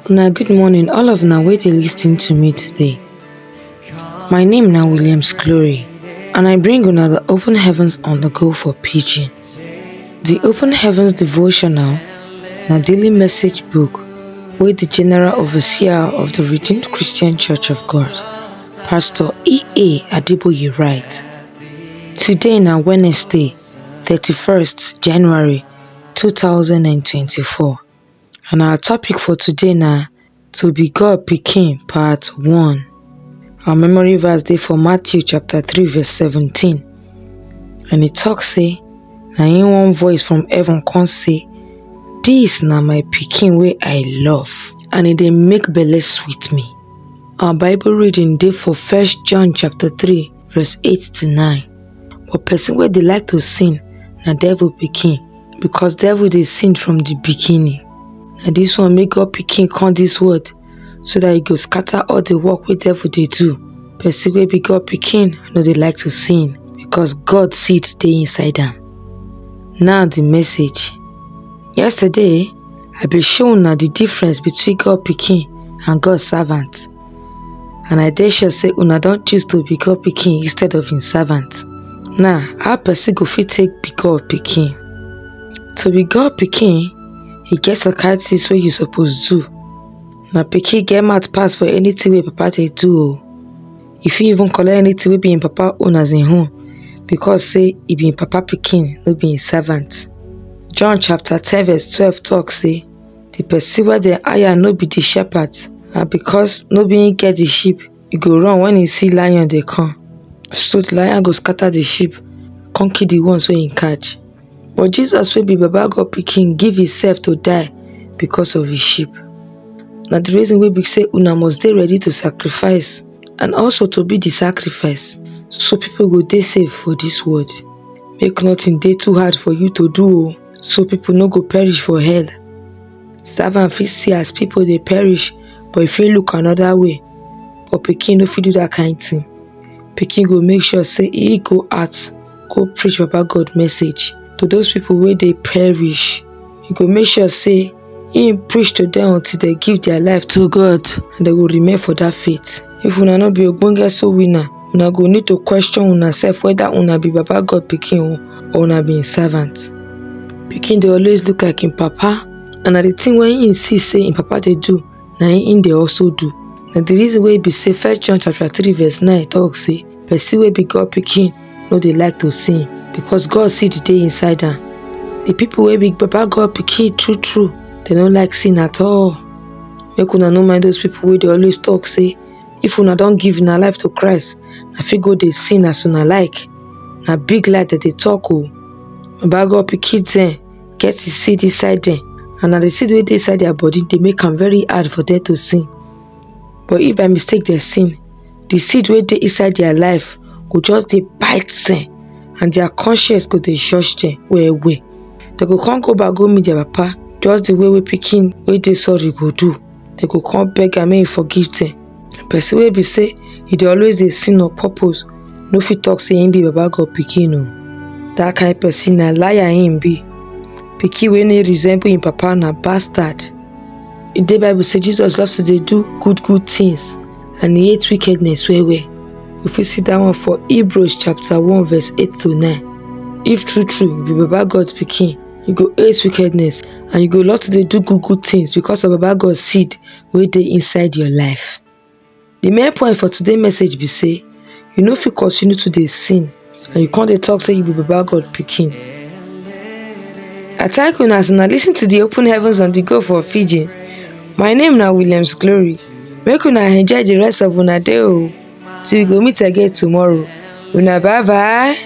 Now, good morning, all of now wey dey lis ten to me today. My name na Williams Glory, and I bring una the Open Heavens on the go for Pidgin. The Open Heavens Devotional na daily message book wey the General Overseer of the Redeemed Christian Church of God, Pastor E.A. Adeboye write. Today na Wednesday, 31st January 2024. And our topic for today na to be God pikin part 1. Our memory verse dey for Matthew chapter 3 verse 17. And it talks say, na in one voice from heaven come say, "Dis na my pikin wey I love, and e dey make belle sweet me." Our Bible reading dey for 1 John chapter 3 verse 8 to 9. But person wey dey like to sin na devil pikin, because devil dey sin from the beginning. Na this one make God pikin come this world so that he go scatter all the work wey devil dey do. Person wey be God pikin no dey like to sin because God seed dey inside am. Now the message. Yesterday, I been show una the difference between God pikin and God servant. And I dey sure say una don choose to be God pikin instead of him servant. Now, how person go fit take be God pikin? To be God pikin, e get some kind things wey you suppose do. Na pikin get mouth pass for anything wey papa dey do o. E fit even collect anything wey be him papa own as him own, because say e be him papa pikin, no be him servant. John chapter 10 verse 12 talk say, the person wey dem hire no be the shepherd, and because no be him get the sheep, e go run when he see lion dey come. So the lion go scatter the sheep, come kill the ones wey him catch. But Jesus wey be Baba God pikin give himself to die because of his sheep. Na the reason wey be say una must dey ready to sacrifice and also to be the sacrifice, so people go dey safe for this world. Make nothing dey too hard for you to do o, so people no go perish for hell. Servant fit see as people dey perish, but e fit look another way. But pikin no fit do that kind thing. Pikin go make sure say he go out, go preach Baba God message to those people wey dey perish. He go make sure say he preach to them until they give their life to God, and they will remain for that faith. If una no be ogbonge soul winner, una go need to question una self whether una be Baba God pikin or una be him servant. Pikin dey always look like him papa, and na the thing wey him see say him papa dey do, na him dey also do. Na the reason wey be say 1 John chapter 3 verse 9 talk say, person wey be God pikin no dey like to sin, because God seed dey inside am. The people wey be Baba God pikin true, they no like sin at all. Make una no mind those people wey dey always talk say, if una don give una life to Christ, na fit go dey sin as una like. Na big lie that they talk o. Baba God pikin dem get his seed inside them, and na the seed wey dey inside their body dey make am very hard for them to sin. But if by mistake they sin, the seed wey dey inside their life go just dey bite them, and their conscience go dey judge them well. They go come go back go meet their papa just the way pikin wey dey sorry go do. They go come beg am make he forgive them. Person wey be say he dey always dey sin on purpose no fit talk say him be Baba God pikin o. That kind person na liar him be. Pikin wey no resemble him papa na bastard. In the Bible say Jesus loves to dey do good things, and he hate wickedness well. We fit see that one for Hebrews chapter 1 verse 8 to 9. If true you be Baba God pikin, you go hate wickedness, and you go love to dey do good things because of Baba God's seed wey dey inside your life. The main point for today's message be say, you no fit continue to dey sin, and you can't dey talk say you be Baba God pikin. I thank una as una lis ten to the Open Heavens on the go for Pidgin. My name na Williams Glory. Make una enjoy the rest of una day o. Till we go meet again tomorrow. Una bye bye.